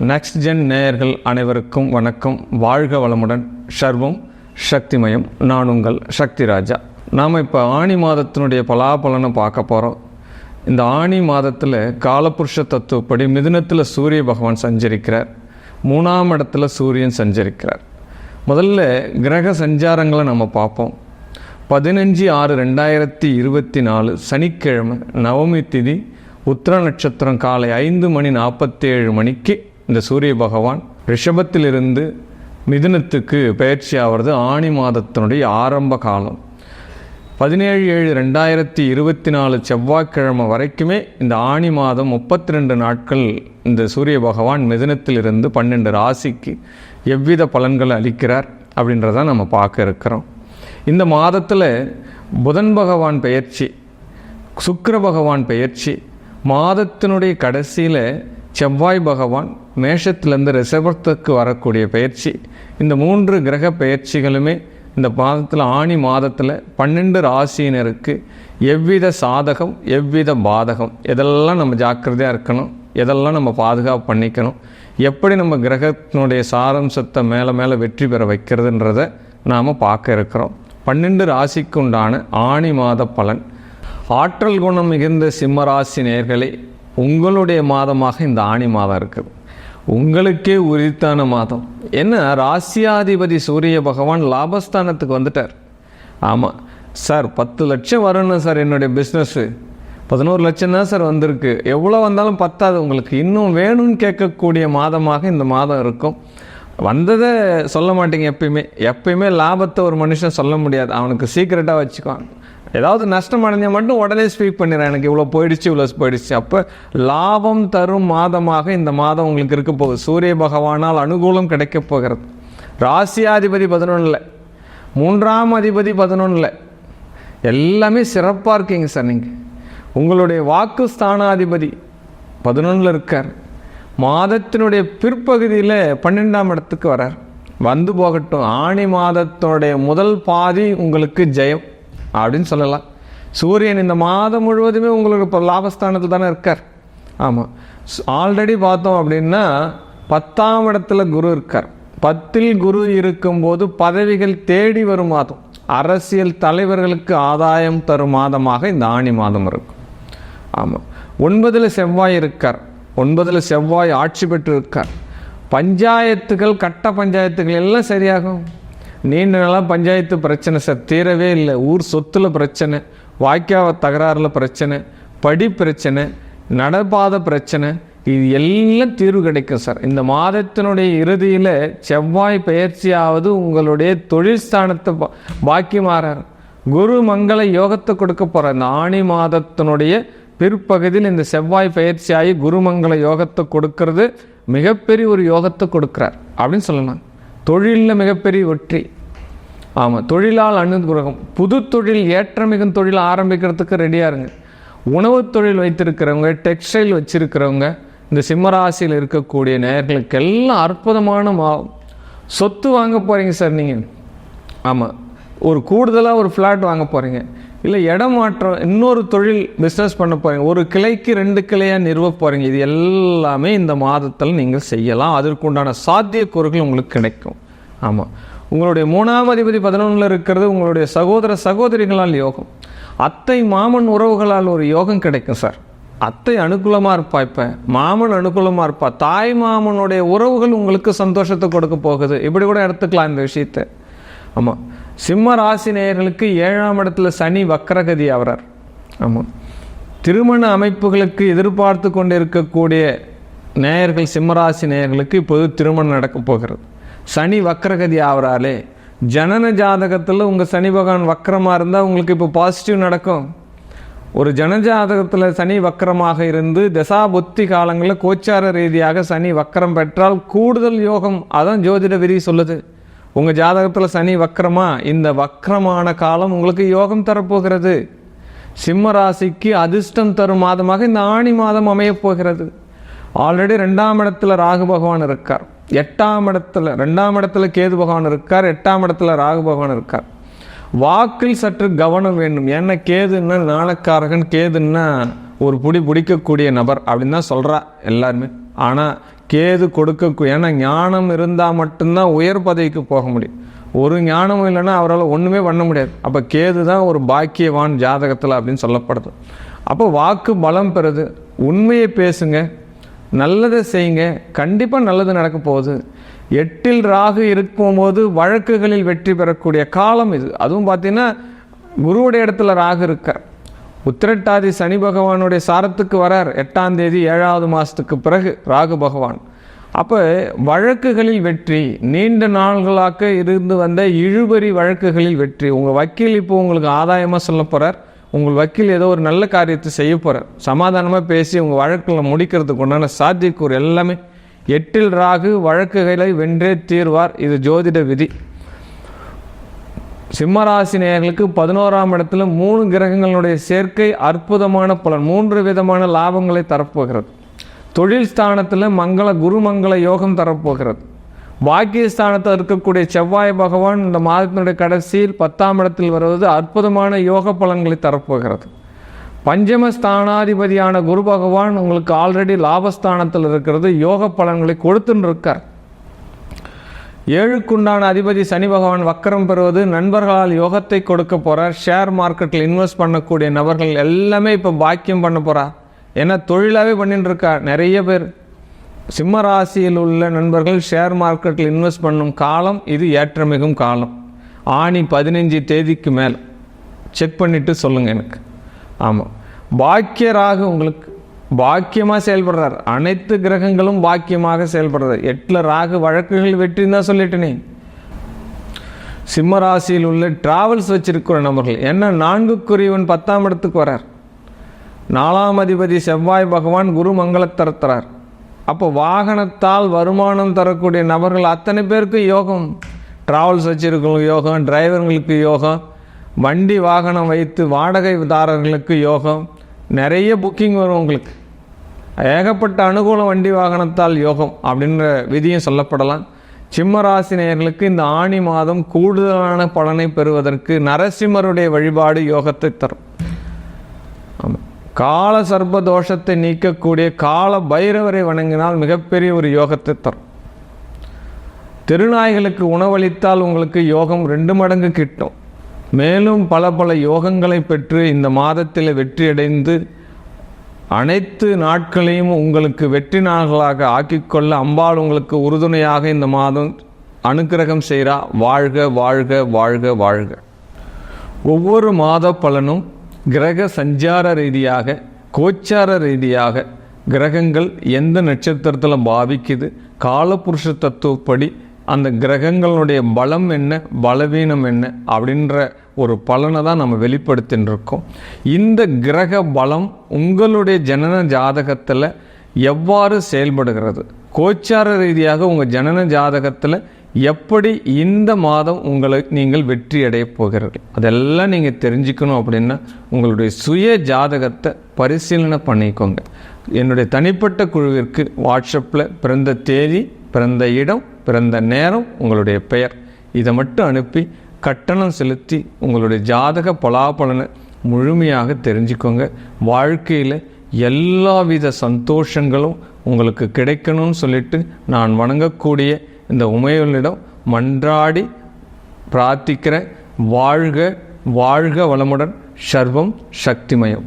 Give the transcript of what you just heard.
Next gen நேயர்கள் அனைவருக்கும் வணக்கம். வாழ்க வளமுடன். சர்வம் சக்திமயம். நான் உங்கள் சக்தி ராஜா. நாம் இப்போ ஆணி மாதத்தினுடைய பலாபலனை பார்க்க போகிறோம். இந்த ஆணி மாதத்தில் காலபுருஷ தத்துவப்படி மிதுனத்தில் சூரிய பகவான் சஞ்சரிக்கிறார், 3ஆம் இடத்துல சூரியன் சஞ்சரிக்கிறார். முதல்ல கிரக சஞ்சாரங்களை நம்ம பார்ப்போம். 15/6/2024 சனிக்கிழமை நவமி திதி, உத்திர நட்சத்திரம் காலை 5:47 இந்த சூரிய பகவான் ரிஷபத்திலிருந்து மிதுனத்துக்கு பயிற்சி ஆகிறது. ஆணி மாதத்தினுடைய ஆரம்ப காலம் 17/7/2024 செவ்வாய்க்கிழமை வரைக்குமே இந்த ஆணி மாதம் 32 நாட்கள் இந்த சூரிய பகவான் மிதுனத்திலிருந்து 12 ராசிக்கு எவ்வித பலன்களை அளிக்கிறார் அப்படின்றத நம்ம பார்க்க இருக்கிறோம். இந்த மாதத்தில் புதன் பகவான் பெயர்ச்சி, சுக்கிர பகவான் பெயர்ச்சி, மாதத்தினுடைய கடைசியில் செவ்வாய் பகவான் மேஷத்திலேருந்து ரிஷபத்துக்கு வரக்கூடிய பயிற்சி, இந்த 3 கிரக பயிற்சிகளுமே இந்த மாதத்தில் ஆணி மாதத்தில் 12 ராசியினருக்கு எவ்வித சாதகம் எவ்வித பாதகம், எதெல்லாம் நம்ம ஜாக்கிரதையாக இருக்கணும், எதெல்லாம் நம்ம பாதுகாப்பு பண்ணிக்கணும், எப்படி நம்ம கிரகத்தினுடைய சாரம்சத்தை மேலே வெற்றி பெற வைக்கிறதுன்றதை நாம் பார்க்க இருக்கிறோம். 12 ராசிக்கு உண்டான ஆணி மாத பலன். ஆற்றல் குணம் மிகுந்த சிம்மராசி நேயர்களே, உங்களுடைய மாதமாக இந்த ஆணி மாதம் இருக்குது. உங்களுக்கே உரித்தான மாதம். என்ன, ராசியாதிபதி சூரிய பகவான் லாபஸ்தானத்துக்கு வந்துட்டார். ஆமாம் சார், 10 லட்சம் வரணும் சார், என்னுடைய பிஸ்னஸ்ஸு 11 லட்சம் தான் சார் வந்திருக்கு, எவ்வளோ வந்தாலும் பத்தாது, உங்களுக்கு இன்னும் வேணும்னு கேட்கக்கூடிய மாதமாக இந்த மாதம் இருக்கும். வந்ததை சொல்ல மாட்டீங்க. எப்பயுமே லாபத்தை ஒரு மனுஷன் சொல்ல முடியாது, அவனுக்கு சீக்கிரட்டாக வச்சுக்குவான். ஏதாவது நஷ்டம் அடைஞ்சால் மட்டும் உடனே ஸ்பீக் பண்ணிடுறேன், எனக்கு இவ்வளோ போயிடுச்சு. அப்போ லாபம் தரும் மாதமாக இந்த மாதம் உங்களுக்கு இருக்க போகுது. சூரிய பகவானால் அனுகூலம் கிடைக்க போகிறது. ராசியாதிபதி 11, 3ஆம் அதிபதி 11, எல்லாமே சிறப்பாக இருக்கீங்க சார். நீங்கள் உங்களுடைய வாக்கு ஸ்தானாதிபதி 11 இருக்கார். மாதத்தினுடைய பிற்பகுதியில் 12ஆம் இடத்துக்கு வரார். வந்து போகட்டும், ஆணி மாதத்தினுடைய முதல் பாதி உங்களுக்கு ஜெயம் அப்படின்னு சொல்லலாம். சூரியன் இந்த மாதம் முழுவதுமே உங்களுக்கு இப்போ லாபஸ்தானத்தில் தானே இருக்கார். ஆமாம், ஆல்ரெடி பார்த்தோம் அப்படின்னா 10ஆம் இடத்துல குரு இருக்கார். 10இல் குரு இருக்கும்போது பதவிகள் தேடி வரும் மாதம், அரசியல் தலைவர்களுக்கு ஆதாயம் தரும் மாதமாக இந்த ஆணி மாதம் இருக்கும். ஆமாம், 9இல் செவ்வாய் இருக்கார். 9இல் செவ்வாய் ஆட்சி பெற்று இருக்கார். பஞ்சாயத்துகள், கட்ட பஞ்சாயத்துகள் எல்லாம் சரியாகும். நீண்ட நாளாக பஞ்சாயத்து பிரச்சனை சார், தீரவே இல்லை. ஊர் சொத்துல பிரச்சனை, வாய்க்காவ தகராறுல பிரச்சனை, படி பிரச்சனை, நடப்பாத பிரச்சனை, இது எல்லாம் தீர்வு கிடைக்கும் சார். இந்த மாதத்தினுடைய இறுதியில் செவ்வாய் பயிற்சியாவது உங்களுடைய தொழில் ஸ்தானத்தை பாக்கி மாறார். குரு மங்கள யோகத்தை கொடுக்க போகிறார். இந்த ஆணி மாதத்தினுடைய பிற்பகுதியில் இந்த செவ்வாய் பயிற்சியாகி குருமங்கள யோகத்தை கொடுக்கறது மிகப்பெரிய ஒரு யோகத்தை கொடுக்குறார் அப்படின்னு சொல்லலாம். தொழிலில் மிகப்பெரிய வெற்றி. ஆமாம், தொழிலால் அனுகிரகம். புது தொழில், ஏற்றமிகும் தொழில் ஆரம்பிக்கிறதுக்கு ரெடியாக இருங்க. உணவு தொழில் வைத்திருக்கிறவங்க, டெக்ஸ்டைல் வச்சிருக்கிறவங்க, இந்த சிம்மராசியில் இருக்கக்கூடிய நேயர்களுக்கு எல்லாம் அற்புதமான சொத்து வாங்க போகிறீங்க சார் நீங்கள். ஆமாம், ஒரு கூடுதலாக ஒரு ஃப்ளாட் வாங்க போகிறீங்க, இல்லை இடம் மாற்றம், இன்னொரு தொழில் பிஸ்னஸ் பண்ண போகிறீங்க, ஒரு கிளைக்கு 2 கிளையாக நிறுவ போகிறீங்க. இது எல்லாமே இந்த மாதத்தில் நீங்கள் செய்யலாம். அதற்குண்டான சாத்தியக்கூறுகள் உங்களுக்கு கிடைக்கும். ஆமாம், உங்களுடைய 3ஆம் அதிபதி 11 இருக்கிறது. உங்களுடைய சகோதர சகோதரிகளால் யோகம், அத்தை மாமன் உறவுகளால் ஒரு யோகம் கிடைக்கும் சார். அத்தை அனுகூலமாக இருப்பா, இப்போ மாமன் அனுகூலமாக இருப்பா, தாய் மாமனுடைய உறவுகள் உங்களுக்கு சந்தோஷத்தை கொடுக்க போகுது. இப்படி கூட எடுத்துக்கலாம் இந்த விஷயத்தை. ஆமாம், சிம்ம ராசி நேயர்களுக்கு 7ஆம் இடத்துல சனி வக்கரகதி ஆகிறார். ஆமாம், திருமண அமைப்புகளுக்கு எதிர்பார்த்து கொண்டு இருக்கக்கூடிய நேயர்கள், சிம்மராசி நேயர்களுக்கு இப்போது திருமணம் நடக்க போகிறது. சனி வக்கரகதி ஆகிறாலே, ஜனன ஜாதகத்தில் உங்கள் சனி பகவான் வக்கரமாக இருந்தால் உங்களுக்கு இப்போ பாசிட்டிவ் நடக்கும். ஒரு ஜனஜாதகத்தில் சனி வக்கரமாக இருந்து தசாபுத்தி காலங்களில் கோச்சார ரீதியாக சனி வக்கரம் பெற்றால் கூடுதல் யோகம். அதான் ஜோதிட விதி சொல்லுது. உங்கள் ஜாதகத்தில் சனி வக்கரமா, இந்த வக்கரமான காலம் உங்களுக்கு யோகம் தரப்போகிறது. சிம்ம ராசிக்கு அதிர்ஷ்டம் தரும் மாதமாக இந்த ஆணி மாதம் அமையப் போகிறது. ஆல்ரெடி 2ஆம் இடத்துல ராகு பகவான் இருக்கார். 8ஆம் இடத்துல 2ஆம் இடத்துல கேது பகவான் இருக்கார். 8ஆம் இடத்துல ராகு பகவான் இருக்கார். வாக்கில் சற்று கவனம் வேண்டும். ஏன்னா கேதுன்னா நாணக்காரகன், கேதுன்னா ஒரு பிடிக்கக்கூடிய நபர் அப்படின்னு தான் சொல்கிறா எல்லாருமே. ஆனால் கேது ஏன்னா ஞானம் இருந்தால் மட்டும்தான் உயர் பதவிக்கு போக முடியும். ஒரு ஞானமும் இல்லைன்னா அவரால் ஒன்றுமே பண்ண முடியாது. அப்போ கேது தான் ஒரு பாக்கியவான் ஜாதகத்தில் அப்படின்னு சொல்லப்படுது. அப்போ வாக்கு பலம் பெறுது. உண்மையை பேசுங்க, நல்லதை செய்யுங்க, கண்டிப்பாக நல்லது நடக்க போகுது. 8ல் ராகு இருக்கும்போது வழக்குகளில் வெற்றி பெறக்கூடிய காலம் இது. அதுவும் பார்த்தீங்கன்னா குருவுடைய இடத்துல ராகு இருக்கார். உத்திரட்டாதி சனி பகவானுடைய சாரத்துக்கு வரார் 8ஆம் தேதி 7வது மாதத்துக்கு பிறகு ராகு பகவான். அப்போ வழக்குகளில் வெற்றி, நீண்ட நாள்களாக இருந்து வந்த இழுபறி வழக்குகளில் வெற்றி. உங்கள் வக்கீல் இப்போ உங்களுக்கு ஆதாயமாக சொல்ல போகிறார். உங்கள் வக்கீல் ஏதோ ஒரு நல்ல காரியத்தை செய்ய போகிறார். சமாதானமாக பேசி உங்கள் வழக்கில் முடிக்கிறதுக்கு உண்டான சாத்தியக்கூறு எல்லாமே. 8ல் ராகு வழக்குகளை வென்றே தீர்வார். இது ஜோதிட விதி. சிம்மராசி நேயர்களுக்கு 11ஆம் இடத்துல 3 கிரகங்களுடைய சேர்க்கை அற்புதமான பலன், 3 விதமான லாபங்களை தரப்போகிறது. தொழில் ஸ்தானத்தில் குருமங்கள யோகம் தரப்போகிறது. பாக்கியஸ்தானத்தில் இருக்கக்கூடிய செவ்வாய் பகவான் இந்த மாதத்தினுடைய கடைசியில் 10ஆம் இடத்தில் வருவது அற்புதமான யோக பலன்களை தரப்போகிறது. பஞ்சம ஸ்தானாதிபதியான குரு பகவான் உங்களுக்கு ஆல்ரெடி லாபஸ்தானத்தில் இருக்கிறது, யோக பலன்களை கொடுத்துன்னு இருக்கார். 7க்குண்டான அதிபதி சனி பகவான் வக்கரம் பெறுவது நண்பர்களால் யோகத்தை கொடுக்க போகிறார். ஷேர் மார்க்கெட்டில் இன்வெஸ்ட் பண்ணக்கூடிய நபர்கள் எல்லாமே இப்போ பாக்கியம் பண்ண போகிறார். ஏன்னா தொழிலாகவே பண்ணிட்டு இருக்கார். நிறைய பேர் சிம்ம ராசியில் உள்ள நண்பர்கள் ஷேர் மார்க்கெட்டில் இன்வெஸ்ட் பண்ணும் காலம் இது ஏற்றமிகும் காலம். ஆணி 15 தேதிக்கு மேல் செக் பண்ணிவிட்டு சொல்லுங்கள் எனக்கு. ஆமாம், பாக்கியராக உங்களுக்கு பாக்கியமாக செயல்படுறார். அனைத்து கிரகங்களும் பாக்கியமாக செயல்படுறார். 8ல் ராகு வழக்குகள் வெற்றின்னு தான் சொல்லிட்டேனே. சிம்ம ராசியில் உள்ள டிராவல்ஸ் வச்சிருக்கிற நபர்கள் என்ன 4க்குரியவன் 10ஆம் இடத்துக்கு வரார். 4ஆம் அதிபதி செவ்வாய் பகவான் குரு மங்களத்தரத்தரார். அப்போ வாகனத்தால் வருமானம் தரக்கூடிய நபர்கள் அத்தனை பேருக்கு யோகம். டிராவல்ஸ் வச்சிருக்கவங்களுக்கு யோகம், டிரைவர்களுக்கு யோகம், வண்டி வாகனம் வைத்து வாடகைதாரர்களுக்கு யோகம், நிறைய புக்கிங் வரும் உங்களுக்கு. ஏகப்பட்ட அனுகூலம் வண்டி வாகனத்தால் யோகம் அப்படின்ற விதியும் சொல்லப்படலாம். சிம்ம ராசி நேயர்களுக்கு இந்த ஆணி மாதம் கூடுதலான பலனை பெறுவதற்கு நரசிம்மருடைய வழிபாடு யோகத்தை தரும். ஆமாம், கால சர்ப்ப தோஷத்தை நீக்கக்கூடிய கால பைரவரை வணங்கினால் மிகப்பெரிய ஒரு யோகத்தை தரும். திருநாய்களுக்கு உணவளித்தால் உங்களுக்கு யோகம் 2 மடங்கு கிட்டும். மேலும் பல யோகங்களை பெற்று இந்த மாதத்தில் வெற்றியடைந்து அனைத்து நாட்களையும் உங்களுக்கு வெற்றி நாள்களாக ஆக்கிக்கொள்ள அம்பாள் உங்களுக்கு உறுதுணையாக இந்த மாதம் அனுக்கிரகம் செய்கிறா. வாழ்க வாழ்க வாழ்க வாழ்க. ஒவ்வொரு மாத பலனும் கிரக சஞ்சார ரீதியாக, கோச்சார ரீதியாக கிரகங்கள் எந்த நட்சத்திரத்தில் பாவிக்குது, காலபுருஷ தத்துவப்படி அந்த கிரகங்களுடைய பலம் என்ன, பலவீனம் என்ன அப்படின்ற ஒரு பலனை தான் நம்ம வெளிப்படுத்தின்னு இருக்கோம். இந்த கிரக பலம் உங்களுடைய ஜனன ஜாதகத்தில் எவ்வாறு செயல்படுகிறது, கோச்சார ரீதியாக உங்கள் ஜனன ஜாதகத்தில் எப்படி இந்த மாதம் நீங்கள் வெற்றி அடைய போகிறீர்கள், அதெல்லாம் நீங்கள் தெரிஞ்சுக்கணும். அப்படின்னா உங்களுடைய சுய ஜாதகத்தை பரிசீலனை பண்ணிக்கோங்க. என்னுடைய தனிப்பட்ட குழுவிற்கு வாட்ஸ்அப்பில் பிறந்த தேதி, பிறந்த இடம், பிறந்த நேரம், உங்களுடைய பெயர் இதை மட்டும் அனுப்பி கட்டணம் செலுத்தி உங்களுடைய ஜாதக பலாபலனை முழுமையாக தெரிஞ்சுக்கோங்க. வாழ்க்கையில் எல்லாவித சந்தோஷங்களும் உங்களுக்கு கிடைக்கணும்னு சொல்லிட்டு நான் வணங்கக்கூடிய இந்த உமையவனிடம் மன்றாடி பிரார்த்திக்கிற. வாழ்க வாழ்க வளமுடன். சர்வம் சக்திமயம்.